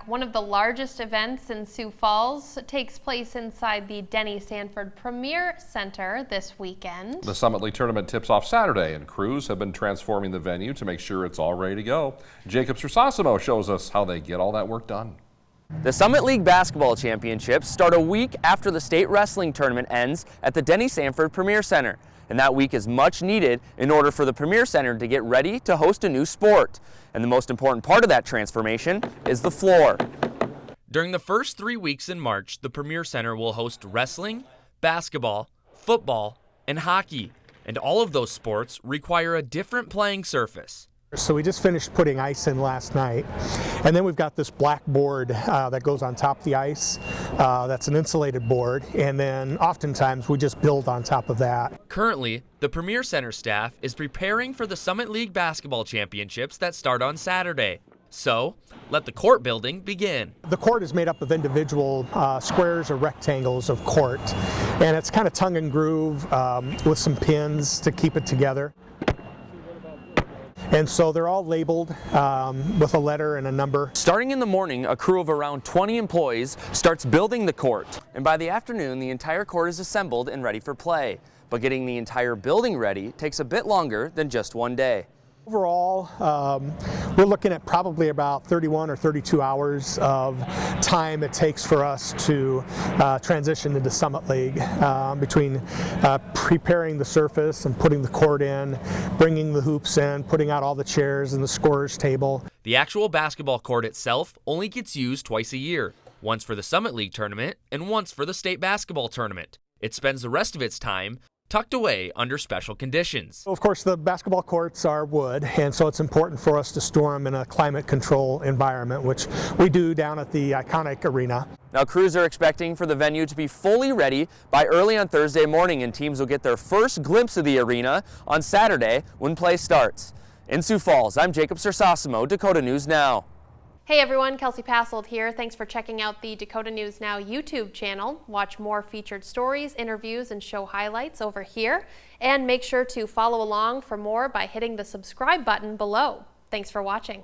One of the largest events in Sioux Falls takes place inside the Denny Sanford Premier Center this weekend. The Summit League tournament tips off Saturday, and crews have been transforming the venue to make sure it's all ready to go. Jacob Sersasimo shows us how they get all that work done. The Summit League Basketball Championships start a week after the state wrestling tournament ends at the Denny Sanford Premier Center. And that week is much needed in order for the Premier Center to get ready to host a new sport. And the most important part of that transformation is the floor. During the first 3 weeks in March, the Premier Center will host wrestling, basketball, football, and hockey. And all of those sports require a different playing surface. So we just finished putting ice in last night, and then we've got this black board that goes on top of the ice. That's an insulated board, and then oftentimes we just build on top of that. Currently, the Premier Center staff is preparing for the Summit League Basketball Championships that start on Saturday. So, let the court building begin. The court is made up of individual squares or rectangles of court, and it's kind of tongue and groove with some pins to keep it together. And so they're all labeled with a letter and a number. Starting in the morning, a crew of around 20 employees starts building the court. And by the afternoon, the entire court is assembled and ready for play. But getting the entire building ready takes a bit longer than just one day. Overall, we're looking at probably about 31 or 32 hours of time it takes for us to transition into Summit League, between preparing the surface and putting the court in, bringing the hoops in, putting out all the chairs and the scorer's table. The actual basketball court itself only gets used twice a year, once for the Summit League tournament and once for the state basketball tournament. It spends the rest of its time tucked away under special conditions. Of course, the basketball courts are wood, and so it's important for us to store them in a climate control environment, which we do down at the iconic arena. Now, crews are expecting for the venue to be fully ready by early on Thursday morning, and teams will get their first glimpse of the arena on Saturday when play starts. In Sioux Falls, I'm Jacob Sersasimo, Dakota News Now. Hey everyone, Kelsey Passold here. Thanks for checking out the Dakota News Now YouTube channel. Watch more featured stories, interviews, and show highlights over here. And make sure to follow along for more by hitting the subscribe button below. Thanks for watching.